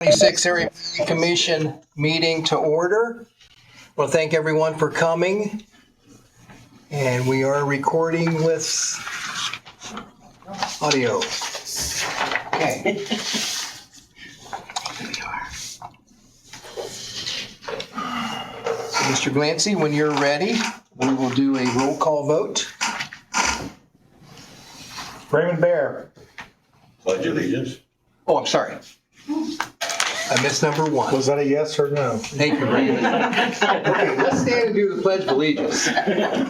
26 Area Commission meeting to order. I want to thank everyone for coming. And we are recording with audio. Okay. So, Mr. Glancy, when you're ready, we will do a roll call vote. Raymond Bear. Pledge allegiance. Oh, I'm sorry. I missed number one. Was that a yes or no? Thank you, Raymond. Okay, let's stand and do the Pledge of Allegiance.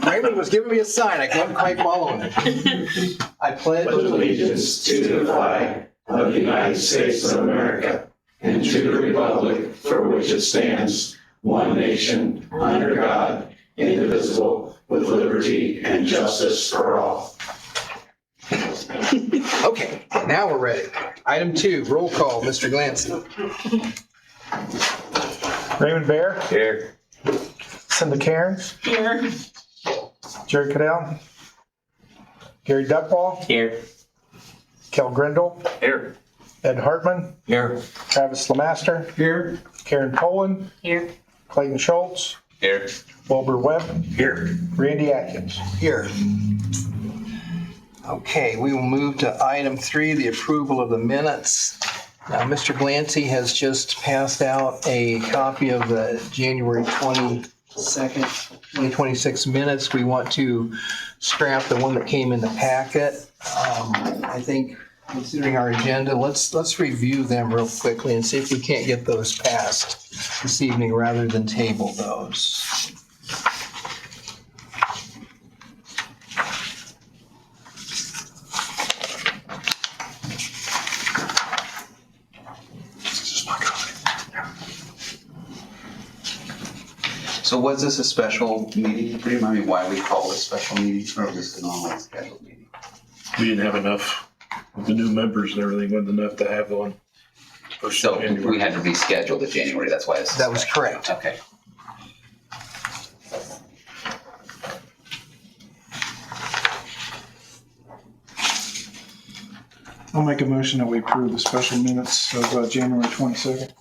Raymond was giving me a sign. I couldn't quite follow it. I pledge Allegiance to the flag of the United States of America and to the republic for which it stands, one nation, under God, indivisible, with liberty and justice for all. Okay, now we're ready. Item 2, roll call, Mr. Glancy. Raymond Bear. Here. Cindy Cairns. Here. Jerry Cadell. Gary Duckwall. Here. Kel Grindle. Here. Ed Hartman. Here. Travis Lemaster. Here. Karen Poland. Here. Clayton Schultz. Here. Wilbur Webb. Here. Randy Atkins. Here. Okay, we will move to item 3, the approval of the minutes. Now, Mr. Glancy has just passed out a copy of the January 22nd, 2026 minutes. We want to scrap the one that came in the packet. I think, considering our agenda, let's review them real quickly and see if we can't get those passed this evening rather than table those. So was this a special meeting? Can you remind me why we call this special meeting, or was this a normally scheduled meeting? We didn't have enough with the new members and everything, wasn't enough to have one. So we had to reschedule the January, that's why it's. That was correct. Okay. I'll make a motion that we approve the special minutes of January 22nd.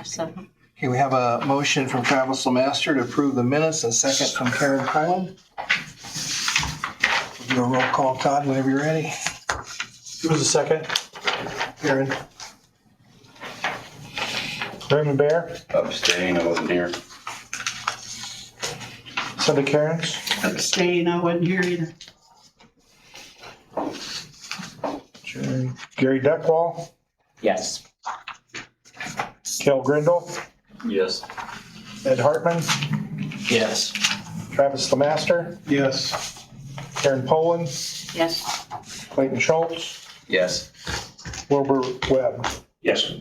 Second. Okay, we have a motion from Travis Lemaster to approve the minutes, and a second from Karen Poland. We'll do a roll call, Todd, whenever you're ready. Who was the second? Karen? Raymond Bear. Abstain, I wasn't here. Cindy Cairns. Abstain, I wasn't here either. Gary Duckwall. Yes. Kel Grindle. Yes. Ed Hartman. Yes. Travis Lemaster. Yes. Karen Poland. Yes. Clayton Schultz. Yes. Wilbur Webb. Yes.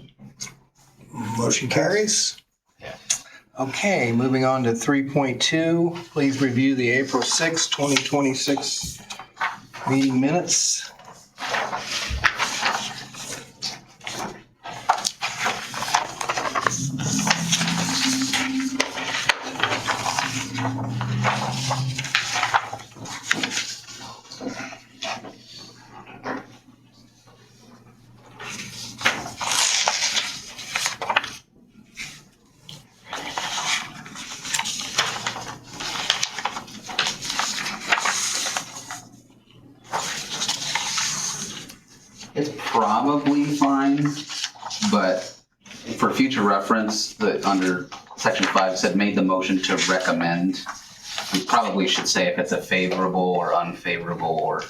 Motion carries. Okay, moving on to 3.2. Please review the April 6, 2026 meeting minutes. It's probably fine, but for future reference, under section 5 said made the motion to recommend. We probably should say if it's a favorable or unfavorable or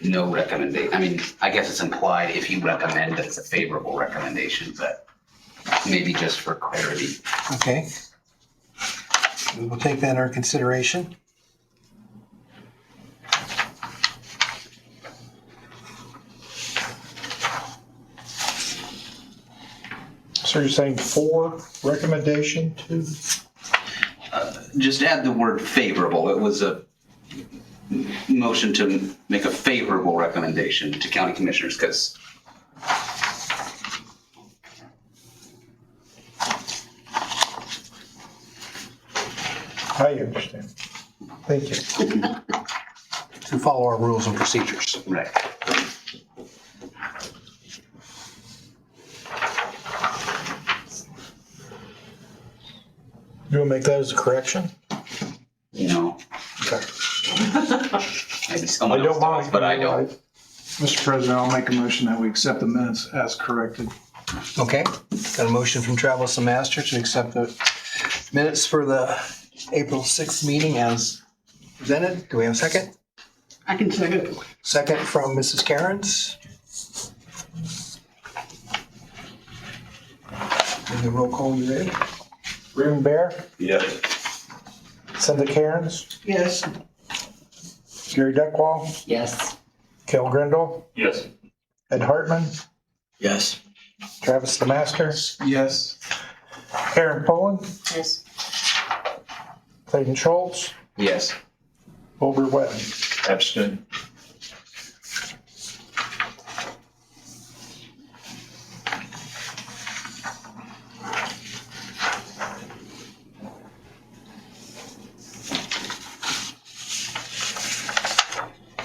no recommendation. I mean, I guess it's implied if you recommend that it's a favorable recommendation, but maybe just for clarity. Okay. We will take that under consideration. So you're saying 4 recommendation to? Just add the word favorable. It was a motion to make a favorable recommendation to county commissioners because I understand. Thank you. To follow our rules and procedures. right. You want to make that as a correction? You know, Okay. maybe someone I else don't mind. does, but I don't. Mr. President, I'll make a motion that we accept the minutes as corrected. Okay, got a motion from Travis and Master to accept the minutes for the April 6th meeting as presented. Do we have a second? I can second. Second from Mrs. Cairns. And the roll call, you ready? Raymond Bear, Yes. Cindy Cairns, Yes. Gary Duckwall, Yes. Kel Grindle, Yes. Ed Hartman, Yes. Travis DeMaster, Yes. Aaron Poland, Yes. Clayton Schultz, Yes. Wilbur Wetton. Abstain.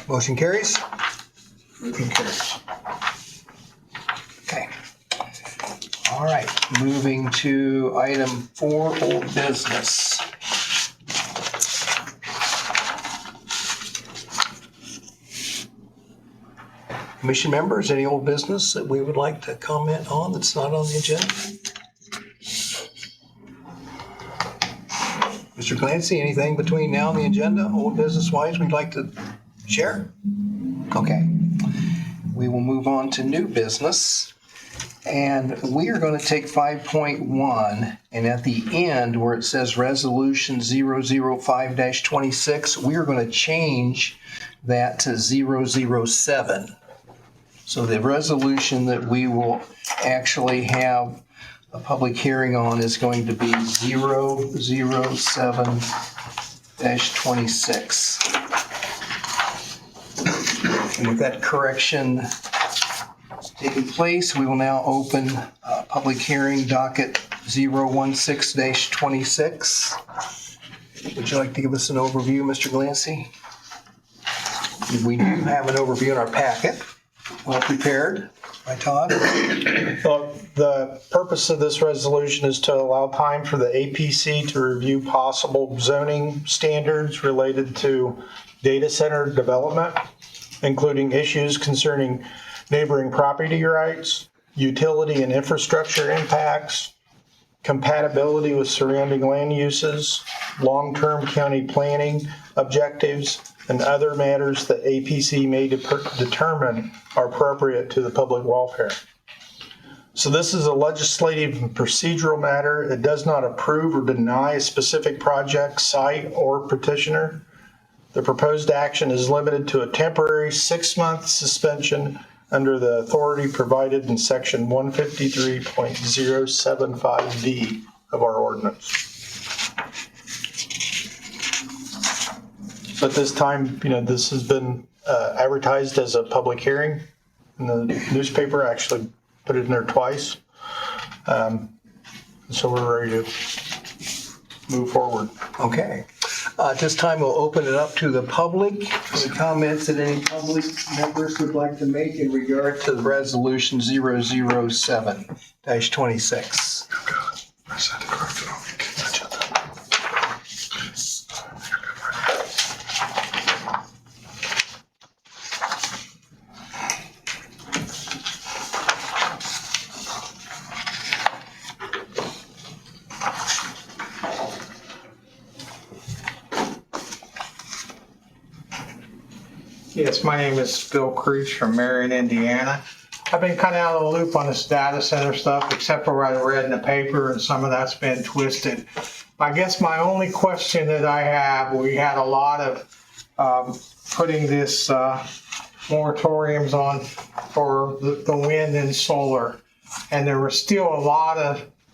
Motion carries. Motion carries. Okay. All right, moving to item 4, old business. Commission members, any old business that we would like to comment on that's not on the agenda? Mr. Clancy, anything between now and the agenda, old business wise, we'd like to share? Okay. We will move on to new business. And we are going to take 5.1, and at the end where it says Resolution 005-26, we are going to change that to 007. So the resolution that we will actually have a public hearing on is going to be 007-26. And with that correction taking place, we will now open public hearing docket 016-26. Would you like to give us an overview, Mr. Glancy? We do have an overview in our packet, well prepared by Todd. Well, the purpose of this resolution is to allow time for the APC to review possible zoning standards related to data center development, including issues concerning neighboring property rights, utility and infrastructure impacts, compatibility with surrounding land uses, long-term county planning objectives, and other matters that APC may determine are appropriate to the public welfare. So this is a legislative and procedural matter. It does not approve or deny a specific project, site, or petitioner. The proposed action is limited to a temporary 6-month suspension under the authority provided in section 153.075D of our ordinance. So at this time, this has been advertised as a public hearing, and the newspaper actually put it in there twice. So we're ready to move forward. Okay. At this time, we'll open it up to the public. Any comments that any public members would like to make in regard to the resolution 007-26? Yes, my name is Bill Creech from Marion, Indiana. I've been kind of out of the loop on this data center stuff, except for what I read in the paper, and some of that's been twisted. I guess my only question that I have, we had a lot of putting this moratoriums on for the wind and solar, and there were still a lot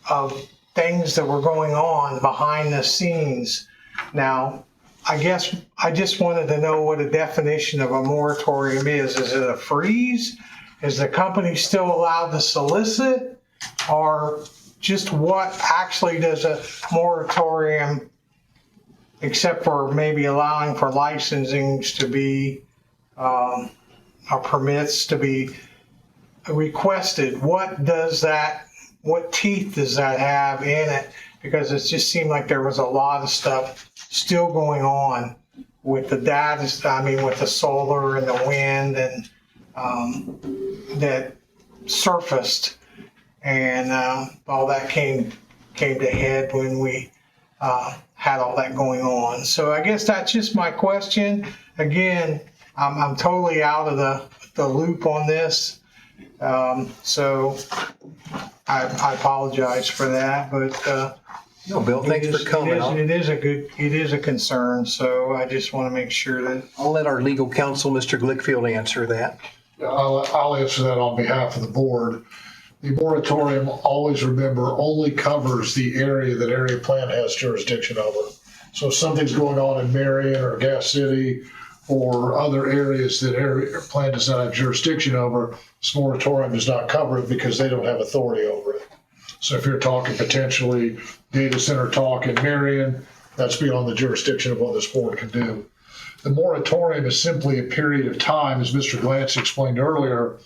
of things that were going on behind the scenes. Now, I guess I just wanted to know what a definition of a moratorium is. Is it a freeze? Is the company still allowed to solicit? Or just what actually does a moratorium, except for maybe allowing for licensings to be, or permits to be requested? What teeth does that have in it? because it just seemed like there was a lot of stuff still going on with the data, with the solar and the wind and that surfaced, and all that came to head when we had all that going on. So I guess that's just my question. Again, I'm totally out of the loop on this, so I apologize for that, but No, Bill, thanks for coming. it is a concern. So I just want to make sure that I'll let our legal counsel, Mr. Glickfield, answer that. I'll answer that on behalf of the board. The moratorium, always remember, only covers the area that area plan has jurisdiction over. So if something's going on in Marion or Gas City or other areas that area plan does not have jurisdiction over, this moratorium does not cover it because they don't have authority over it. So if you're talking potentially data center talk in Marion, that's beyond the jurisdiction of what this board can do. The moratorium is simply a period of time, as Mr. Glantz explained earlier,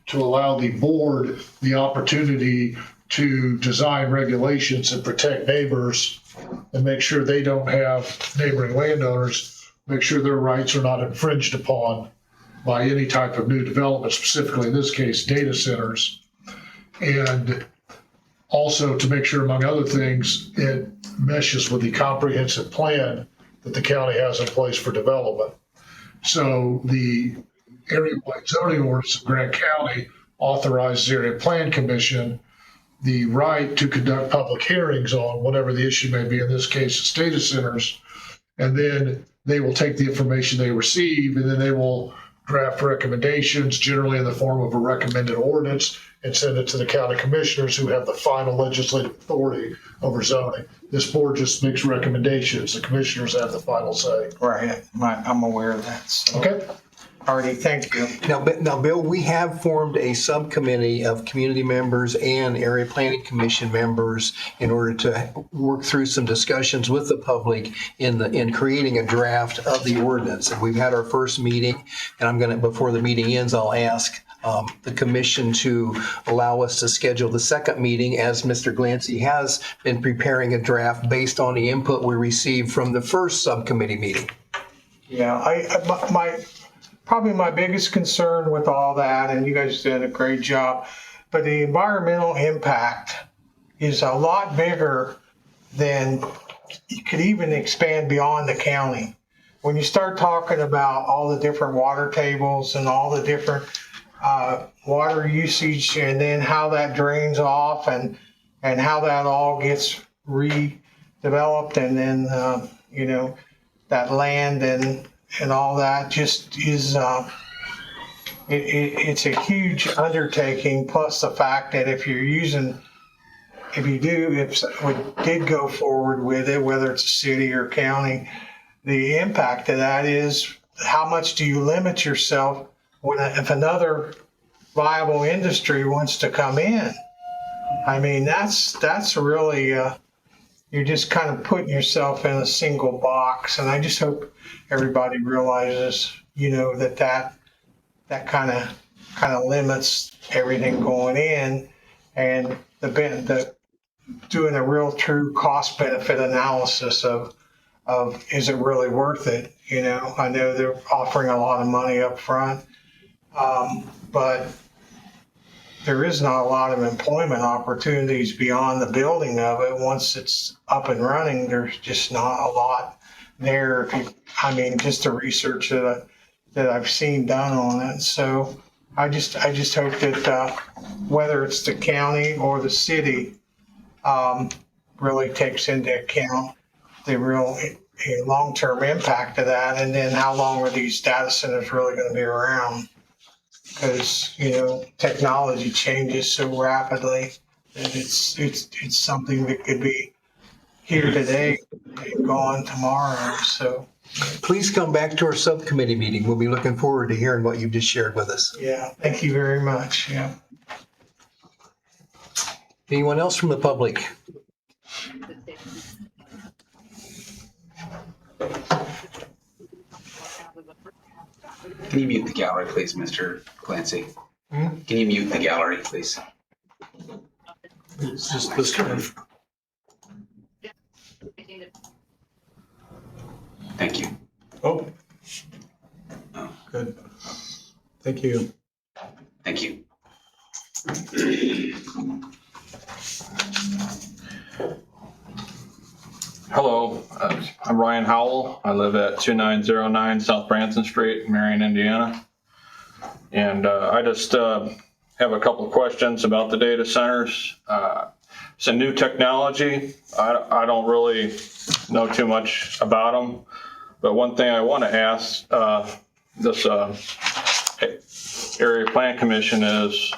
to allow the board the opportunity to design regulations and protect neighbors and make sure they don't have neighboring landowners, make sure their rights are not infringed upon by any type of new development, specifically in this case, data centers. And also to make sure, among other things, it meshes with the comprehensive plan that the county has in place for development. So the area-wide zoning ordinance of Grant County authorizes the Area Plan Commission the right to conduct public hearings on whatever the issue may be. In this case, it's data centers. And then they will take the information they receive and then they will draft recommendations, generally in the form of a recommended ordinance, and send it to the county commissioners who have the final legislative authority over zoning. This board just makes recommendations. The commissioners have the final say. right. I'm aware of that. So. Okay? Alrighty, thank you. Now, Bill, we have formed a subcommittee of community members and area planning commission members in order to work through some discussions with the public in creating a draft of the ordinance. And we've had our first meeting, and I'm going to, before the meeting ends, I'll ask the commission to allow us to schedule the second meeting, as Mr. Glancy has been preparing a draft based on the input we received from the first subcommittee meeting. Yeah, probably my biggest concern with all that, and you guys did a great job, but the environmental impact is a lot bigger than you could even expand beyond the county. When you start talking about all the different water tables and all the different water usage, and then how that drains off and how that all gets redeveloped, and then that land and all that just is it's a huge undertaking. Plus the fact that if we did go forward with it, whether it's a city or county, the impact of that is how much do you limit yourself if another viable industry wants to come in. I mean, that's really you're just kind of putting yourself in a single box, and I just hope everybody realizes, that kind of limits everything going in, and the doing a real true cost benefit analysis of is it really worth it? I know they're offering a lot of money up front, but there is not a lot of employment opportunities beyond the building of it. Once it's up and running, there's just not a lot there. Just the research that I've seen done on it. So I just hope that whether it's the county or the city really takes into account the real long-term impact of that, and then how long are these data centers really going to be around? Because technology changes so rapidly that it's something that could be here today and gone tomorrow. So Please come back to our subcommittee meeting. We'll be looking forward to hearing what you've just shared with us. yeah, thank you very much. Yeah. Anyone else from the public? Can you mute the gallery, please, Mr. Clancy? Can you mute the gallery, please? It's just this kind of. Thank you. Oh. Good. Thank you. Thank you. Hello, I'm Ryan Howell. I live at 2909 South Branson Street, Marion, Indiana. And I just have a couple of questions about the data centers. It's a new technology. I don't really know too much about them. But one thing I want to ask this Area Plan Commission is,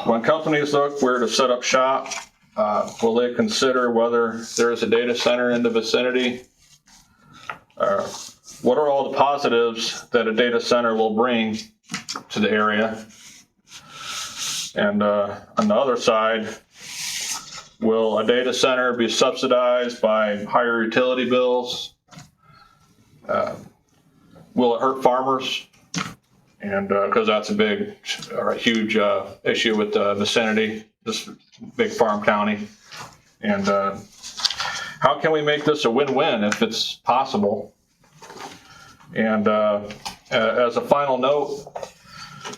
when companies look where to set up shop, will they consider whether there is a data center in the vicinity? What are all the positives that a data center will bring to the area? And on the other side, will a data center be subsidized by higher utility bills? Will it hurt farmers? And because that's a big, huge issue with the vicinity, this big farm county. And how can we make this a win-win if it's possible? And as a final note,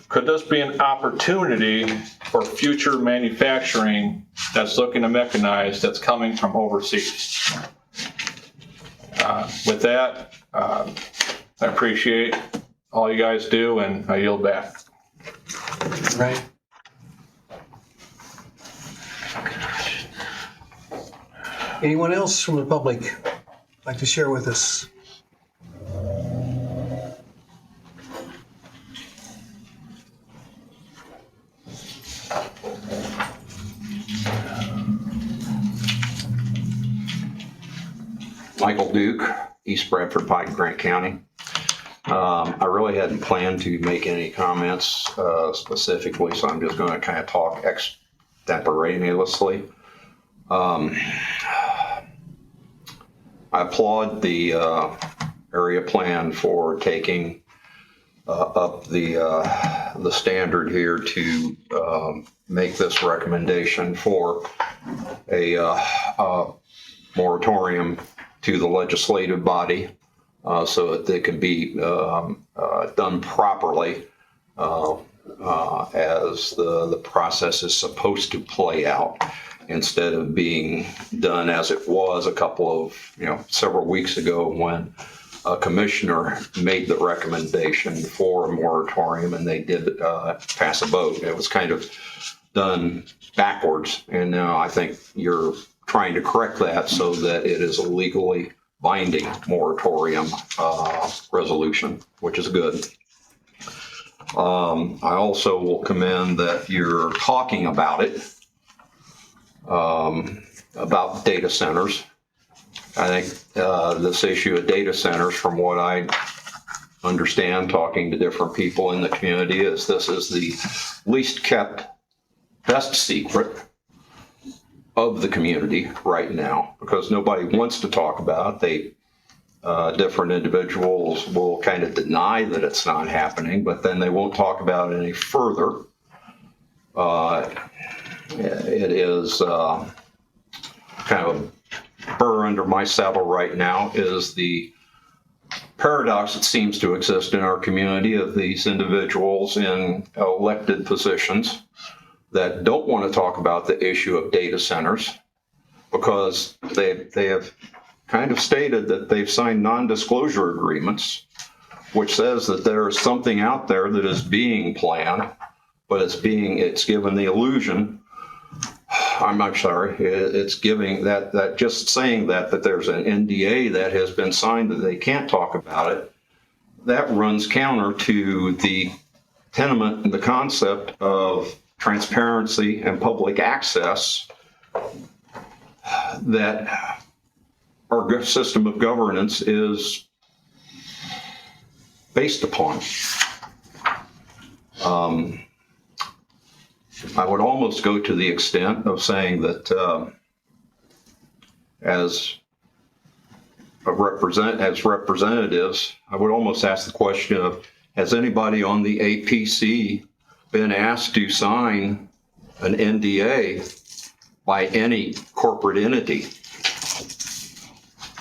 could this be an opportunity for future manufacturing that's looking to mechanize that's coming from overseas? With that, I appreciate all you guys do, and I yield back. Right. Anyone else from the public like to share with us? Michael Duke, East Bradford, Pike, Grant County. I really hadn't planned to make any comments specifically, so I'm just going to kind of talk extemporaneously. I applaud the area plan for taking up the standard here to make this recommendation for a moratorium to the legislative body so that they can be done properly as the process is supposed to play out, instead of being done as it was several weeks ago when a commissioner made the recommendation for a moratorium and they did pass a vote. It was kind of done backwards, and now I think you're trying to correct that so that it is a legally binding moratorium resolution, which is good. I also will commend that you're talking about it, about data centers. I think this issue of data centers, from what I understand talking to different people in the community, is this is the least kept, best secret of the community right now, because nobody wants to talk about it. Different individuals will kind of deny that it's not happening, but then they won't talk about it any further. It is kind of a burr under my saddle right now, is the paradox that seems to exist in our community of these individuals in elected positions that don't want to talk about the issue of data centers because they have kind of stated that they've signed non-disclosure agreements, which says that there is something out there that is being planned, but it's given the illusion. I'm sorry, it's giving that just saying that there's an NDA that has been signed that they can't talk about it. That runs counter to the tenement and the concept of transparency and public access that our system of governance is based upon. I would almost go to the extent of saying that as representatives, I would almost ask the question of, has anybody on the APC been asked to sign an NDA by any corporate entity.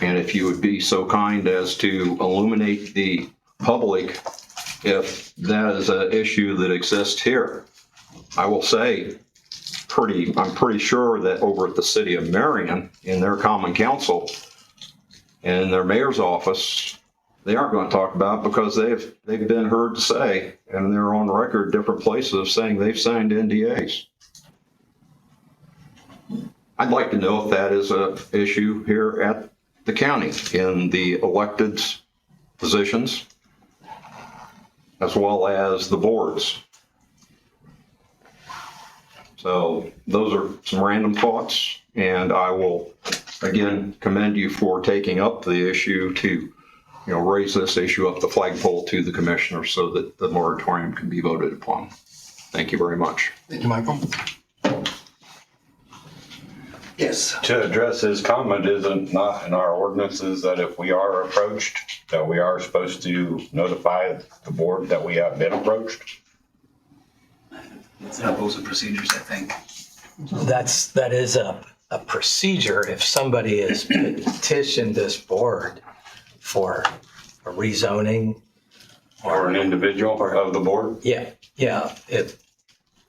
And if you would be so kind as to illuminate the public if that is an issue that exists here. I will say, I'm pretty sure that over at the city of Marion, in their common council and in their mayor's office, they aren't going to talk about it because they've been heard to say, and they're on record different places saying they've signed NDAs. I'd like to know if that is an issue here at the county in the elected positions as well as the boards. So those are some random thoughts, and I will again commend you for taking up the issue to raise this issue up the flagpole to the commissioner so that the moratorium can be voted upon. Thank you very much. Thank you, Michael. Yes. To address his comment, isn't not in our ordinances that if we are approached, that we are supposed to notify the board that we have been approached? It's in our rules and procedures, I think. That is a procedure. If somebody has petitioned this board for a rezoning Or an individual of the board? yeah.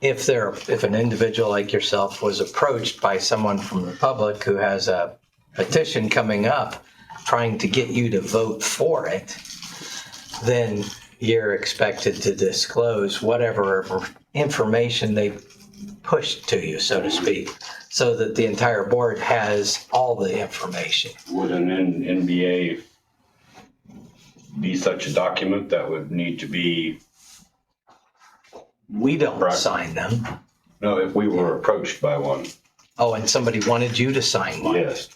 If an individual like yourself was approached by someone from the public who has a petition coming up trying to get you to vote for it, then you're expected to disclose whatever information they pushed to you, so to speak, so that the entire board has all the information. Would an NBA be such a document that would need to be? We don't Correct. sign them. No, if we were approached by one, Oh, and somebody wanted you to sign one. yes.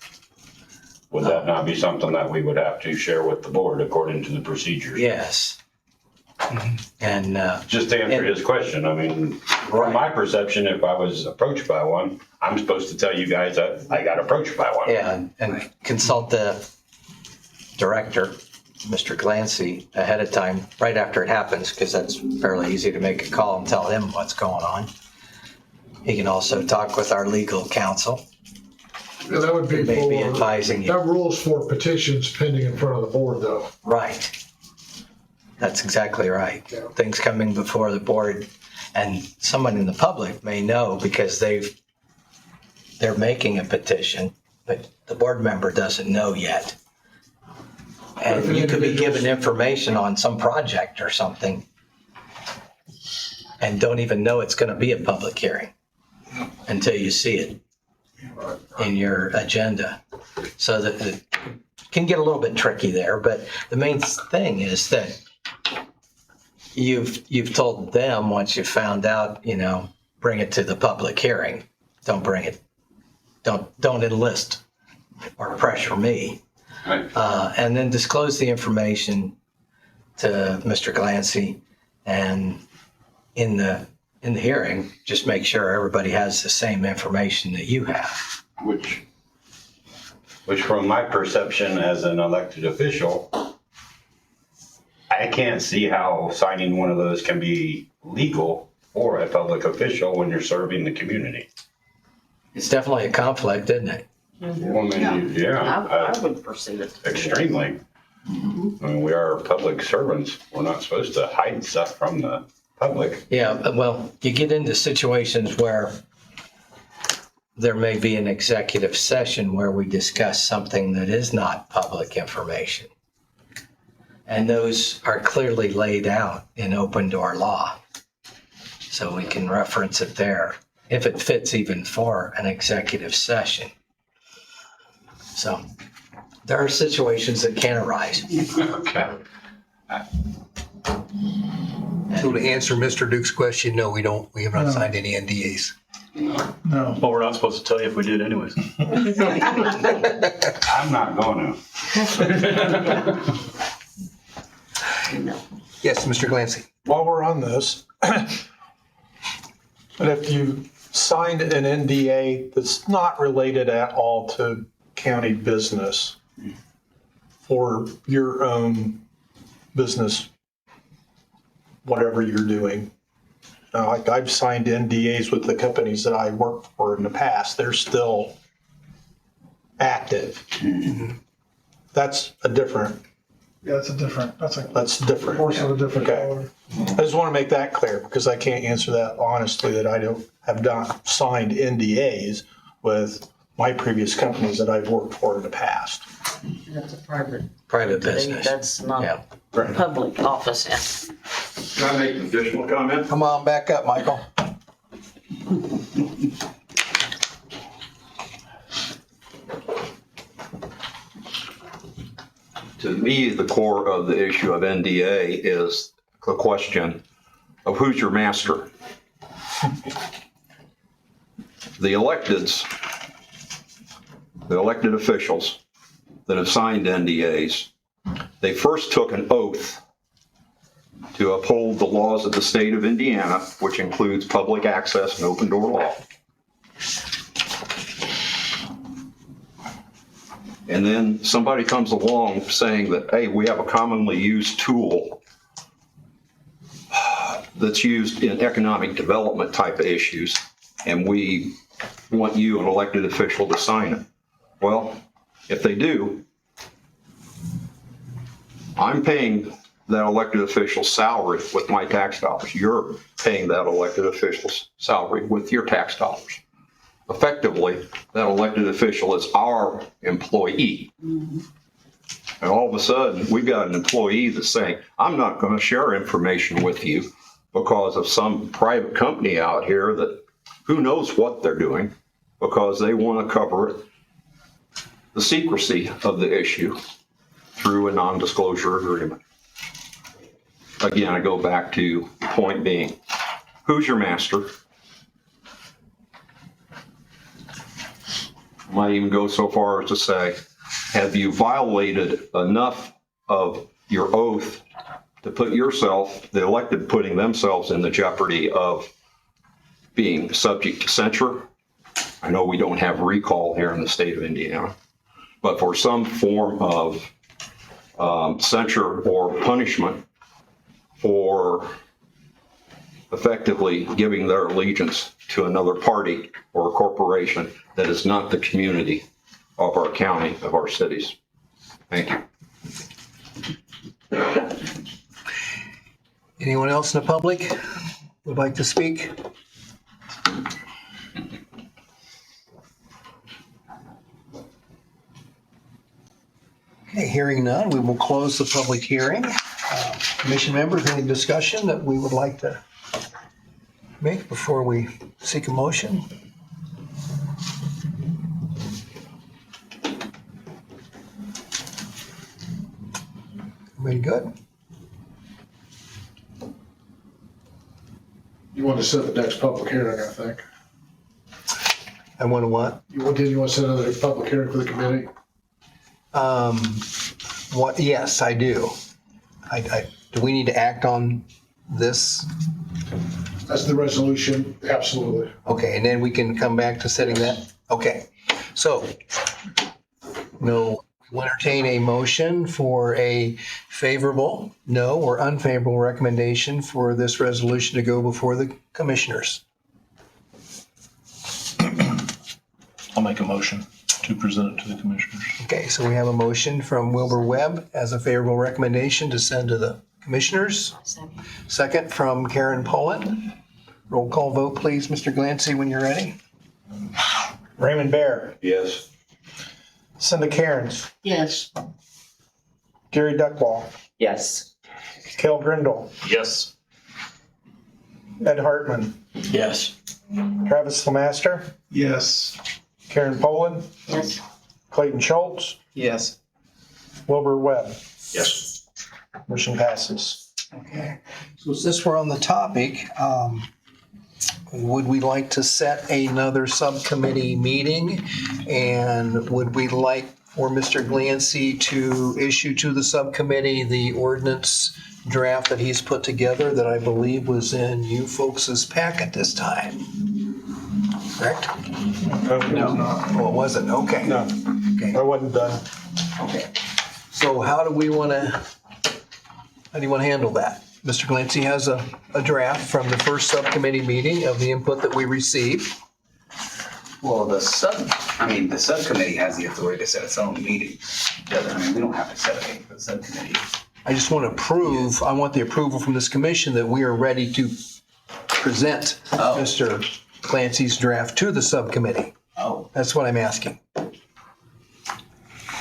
Would that not be something that we would have to share with the board according to the procedures? Yes. And Just to answer his question, I mean, from my perception, if I was approached by one, I'm supposed to tell you guys that I got approached by one. yeah, and consult the director, Mr. Glancy, ahead of time, right after it happens, because that's fairly easy to make a call and tell him what's going on. He can also talk with our legal counsel, Yeah, that would be maybe for, advising you. that rule's for petitions pending in front of the board though. Right. That's exactly right. Yeah. Things coming before the board, and someone in the public may know because they're making a petition, but the board member doesn't know yet. And you could be given information on some project or something and don't even know it's going to be a public hearing until you see it in your agenda. So that it can get a little bit tricky there, but the main thing is that you've told them once you found out, bring it to the public hearing. Don't bring it. Don't enlist or pressure me. Right. And then disclose the information to Mr. Glancy, and in the hearing, just make sure everybody has the same information that you have. Which from my perception as an elected official, I can't see how signing one of those can be legal for a public official when you're serving the community. It's definitely a conflict, isn't it? Well, I mean, I would pursue it. extremely. I mean, we are public servants. We're not supposed to hide stuff from the public. Yeah, well, you get into situations where there may be an executive session where we discuss something that is not public information. And those are clearly laid out in open door law. So we can reference it there if it fits even for an executive session. So there are situations that can arise. Okay. So to answer Mr. Duke's question, no, we don't. We have not signed any NDAs. No. Well, we're not supposed to tell you if we did anyways. I'm not going to. Yes, Mr. Glancy. While we're on this, but if you signed an NDA that's not related at all to county business for your own business, whatever you're doing, I've signed NDAs with the companies that I worked for in the past. They're still active. That's a different, Yeah, that's different. that's different. Horse of a different Okay. color. I just want to make that clear because I can't answer that honestly that I don't have not signed NDAs with my previous companies that I've worked for in the past. That's a private. Private business. That's not Yeah. a public office. Can I make an additional comment? Come on, back up, Michael. To me, the core of the issue of NDA is the question of who's your master. The elected officials that have signed NDAs, they first took an oath to uphold the laws of the state of Indiana, which includes public access and open door law. And then somebody comes along saying that, hey, we have a commonly used tool that's used in economic development type of issues, and we want you, an elected official, to sign it. Well, if they do, I'm paying that elected official's salary with my tax dollars. You're paying that elected official's salary with your tax dollars. Effectively, that elected official is our employee. And all of a sudden, we've got an employee that's saying, I'm not going to share information with you because of some private company out here that who knows what they're doing because they want to cover the secrecy of the issue through a non-disclosure agreement. Again, I go back to the point being, who's your master? I might even go so far as to say, have you violated enough of your oath to put yourself, the elected, putting themselves in the jeopardy of being subject to censure? I know we don't have recall here in the state of Indiana, but for some form of censure or punishment for effectively giving their allegiance to another party or a corporation that is not the community of our county, of our cities. Thank you. Anyone else in the public would like to speak? Okay, hearing none, we will close the public hearing. Commission members, any discussion that we would like to make before we seek a motion? Very good. You want to set the next public hearing, I think. I want to what? Did you want to set another public hearing for the committee? What? Yes, I do. Do we need to act on this? That's the resolution, absolutely. Okay, and then we can come back to setting that? Okay, so we'll entertain a motion for a favorable, no, or unfavorable recommendation for this resolution to go before the commissioners. I'll make a motion to present it to the commissioners. Okay, so we have a motion from Wilbur Webb as a favorable recommendation to send to the commissioners. Second from Karen Pullen. Roll call vote, please, Mr. Glancy, when you're ready. Raymond Bear, Yes. Cinda Cairns, Yes. Gary Duckwall, Yes. Kel Grindle, Yes. Ed Hartman, Yes. Travis Lemaster, Yes. Karen Poland, Yes. Clayton Schultz, Yes. Wilbur Webb. Yes. Motion passes. Okay, so since we're on the topic, would we like to set another subcommittee meeting? And would we like for Mr. Glancy to issue to the subcommittee the ordinance draft that he's put together that I believe was in you folks' packet this time? Correct? No. Oh, it wasn't? Okay. No, Okay. I wasn't done. Okay. So how do you want to handle that? Mr. Glancy has a draft from the first subcommittee meeting of the input that we received. Well, the subcommittee has the authority to set its own meeting. We don't have to set a meeting for the subcommittee. I just want to approve, I want the approval from this commission that we are ready to present Mr. Clancy's draft to the subcommittee. Oh. That's what I'm asking. Are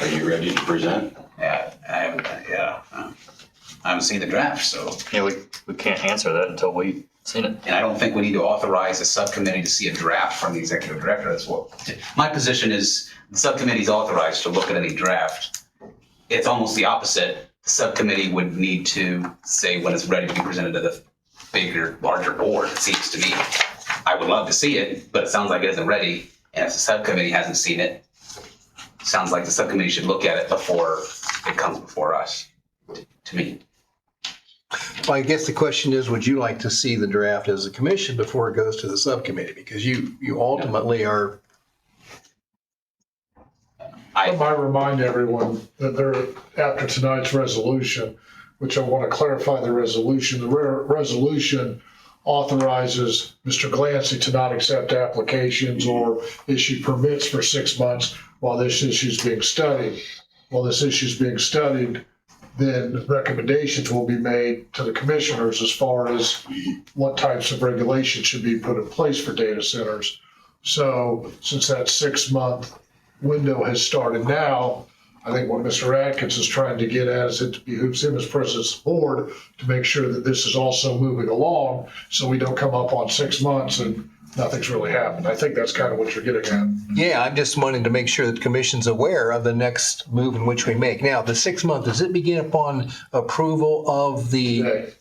you ready to present? Yeah, I haven't seen the draft, so. Yeah, we can't answer that until we've seen it. And I don't think we need to authorize the subcommittee to see a draft from the executive director. That's what, my position is the subcommittee's authorized to look at any draft. It's almost the opposite. The subcommittee would need to say when it's ready to be presented to the bigger, larger board, it seems to me. I would love to see it, but it sounds like it isn't ready. And if the subcommittee hasn't seen it, sounds like the subcommittee should look at it before it comes before us, to me. Well, I guess the question is, would you like to see the draft as a commission before it goes to the subcommittee? Because you ultimately are. I might remind everyone that after tonight's resolution, which I want to clarify the resolution, the resolution authorizes Mr. Glancy to not accept applications or issue permits for 6 months while this issue is being studied. While this issue is being studied, then recommendations will be made to the commissioners as far as what types of regulations should be put in place for data centers. So since that 6-month window has started now, I think what Mr. Atkins is trying to get at is it behooves him as president of the board to make sure that this is also moving along so we don't come up on 6 months and nothing's really happened. I think that's kind of what you're getting at. Yeah, I'm just wanting to make sure that the commission's aware of the next move in which we make. Now, the 6 month, does it begin upon approval of the? Okay.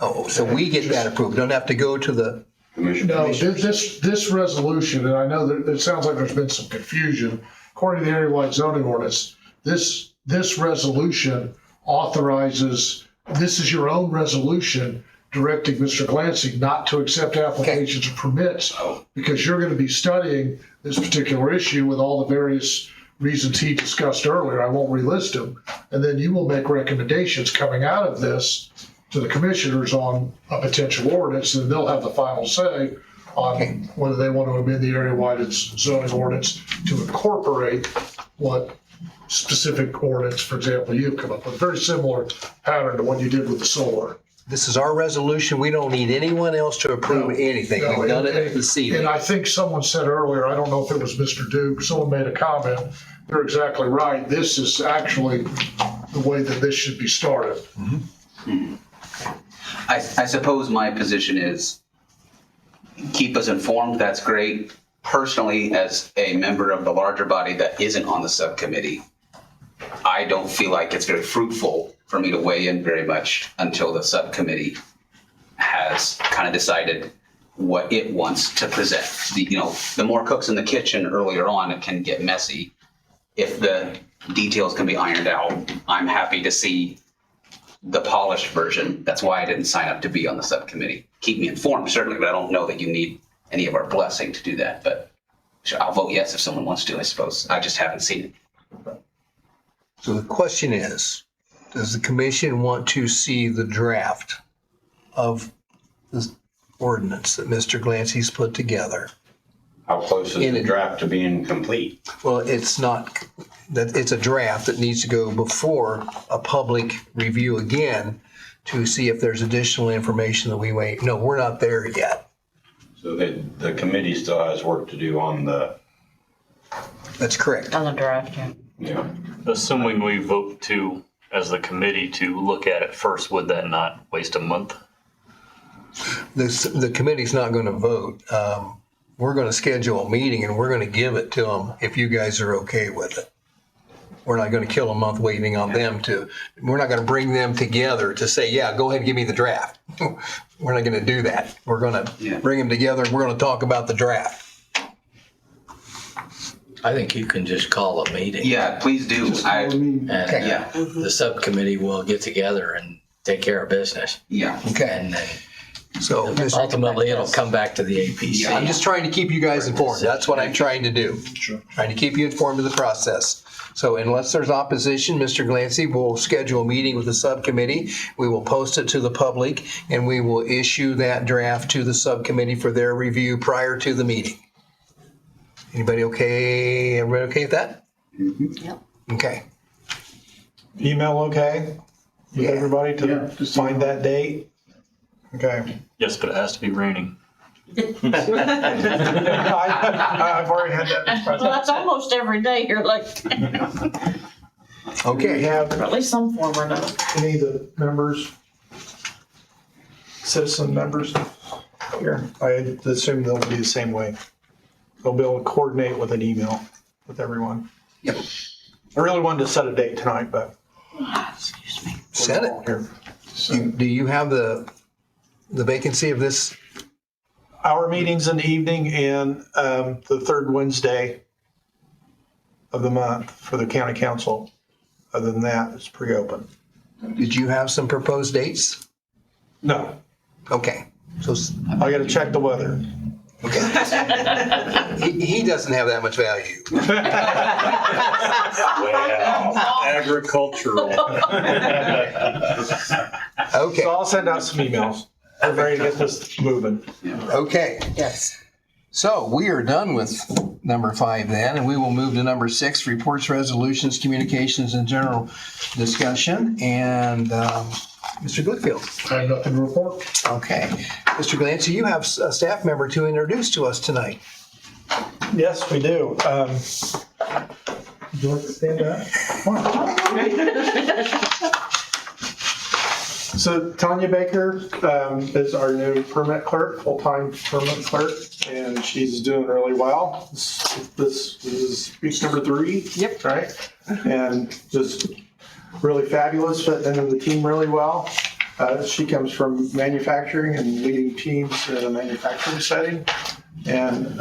Oh, so we get that approved. Don't have to go to the. No, this resolution, and I know that it sounds like there's been some confusion. According to the area-wide zoning ordinance, this resolution authorizes, this is your own resolution directing Mr. Glancy not to accept applications or permits because you're going to be studying this particular issue with all the various reasons he discussed earlier. I won't relist them. And then you will make recommendations coming out of this to the commissioners on a potential ordinance, and they'll have the final say on whether they want to amend the area-wide zoning ordinance to incorporate what specific ordinance, for example, you've come up with. Very similar pattern to what you did with the solar. This is our resolution. We don't need anyone else to approve anything. No, We've done it this evening. And I think someone said earlier, I don't know if it was Mr. Duke, someone made a comment. You're exactly right. This is actually the way that this should be started. Mm-hmm. I suppose my position is keep us informed. That's great. Personally, as a member of the larger body that isn't on the subcommittee, I don't feel like it's very fruitful for me to weigh in very much until the subcommittee has kind of decided what it wants to present. The more cooks in the kitchen earlier on, it can get messy. If the details can be ironed out, I'm happy to see the polished version. That's why I didn't sign up to be on the subcommittee. Keep me informed, certainly, but I don't know that you need any of our blessing to do that. But sure, I'll vote yes if someone wants to, I suppose. I just haven't seen it. So the question is, does the commission want to see the draft of this ordinance that Mr. Glancy's put together? How close is the draft to being complete? Well, it's not, that it's a draft that needs to go before a public review again to see if there's additional information that we wait. No, we're not there yet. So the committee still has work to do on the. That's correct. On the draft, yeah. Yeah. Assuming we vote to, as the committee, to look at it first, would that not waste a month? The committee's not going to vote. We're going to schedule a meeting and we're going to give it to them if you guys are okay with it. We're not going to kill a month waiting on them we're not going to bring them together to say, yeah, go ahead and give me the draft. We're not going to do that. We're going to bring them together and we're going to talk about the draft. I think you can just call a meeting. Yeah, please do. The subcommittee will get together and take care of business. Yeah. Okay. And then So Ultimately, it'll come back to the APC. I'm just trying to keep you guys informed. That's what I'm trying to do. Sure. Trying to keep you informed of the process. So unless there's opposition, Mr. Glancy will schedule a meeting with the subcommittee. We will post it to the public, and we will issue that draft to the subcommittee for their review prior to the meeting. Anybody okay? Everybody okay with that? Yep. Okay. Email okay? With Yeah. everybody to Yeah, just find that date? Okay. Yes, but it has to be raining. I've already had that. Well, that's almost every day here, like, Do we Okay. have or at least some form or another. any of the members, citizen members here? I assume they'll be the same way. They'll be able to coordinate with an email with everyone. Yep. I really wanted to set a date tonight, but. Excuse me. Set it. Here. Do you have the vacancy of this? Our meeting's in the evening and the third Wednesday of the month for the county council. Other than that, it's pretty open. Did you have some proposed dates? No, Okay. So, I gotta check the weather. okay. He doesn't have that much value. Wow, agricultural. Okay. So I'll send out some emails. I'm ready to get this moving. Okay. Yes. So we are done with number 5 then, and we will move to number 6, reports, resolutions, communications, and general discussion. And Mr. Glickfield. I have nothing to report. Okay. Mr. Glancy, you have a staff member to introduce to us tonight. Yes, we do. Do you want to stand up? So Tanya Baker is our new permit clerk, full-time permit clerk, and she's doing really well. This is week number 3. Yep. Right? And just really fabulous, fitting into the team really well. She comes from manufacturing and leading teams in a manufacturing setting, and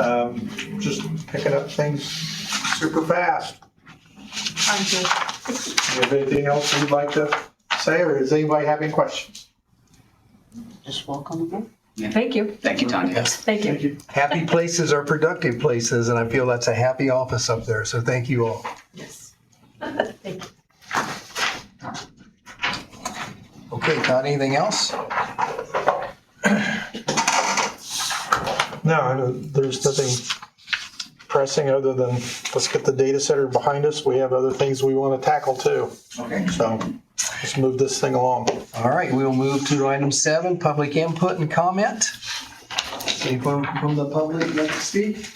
just picking up things super fast. Thank you. Do you have anything else you'd like to say, or does anybody have any questions? Just welcome again. Thank you. Thank you, Tanya. Thank you. Happy places are productive places, and I feel that's a happy office up there. So thank you all. Yes. Thank you. Okay, Todd, anything else? No, there's nothing pressing other than let's get the data center behind us. We have other things we want to tackle too. Okay. So let's move this thing along. All right, we'll move to item 7, public input and comment. Anyone from the public like to speak?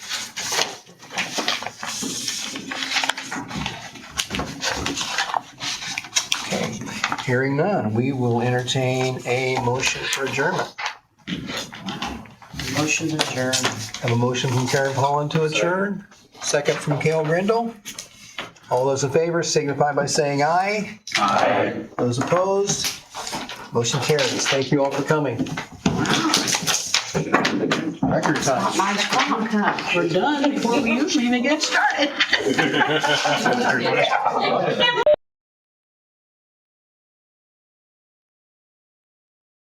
Okay, hearing none, we will entertain a motion for adjournment. Motion to adjourn. Have a motion from Karen Holland to adjourn. Second from Cale Grindle. All those in favor signify by saying aye. Aye. Those opposed? Motion carries. Thank you all for coming. Record time. My strong time. We're done before we usually even get started.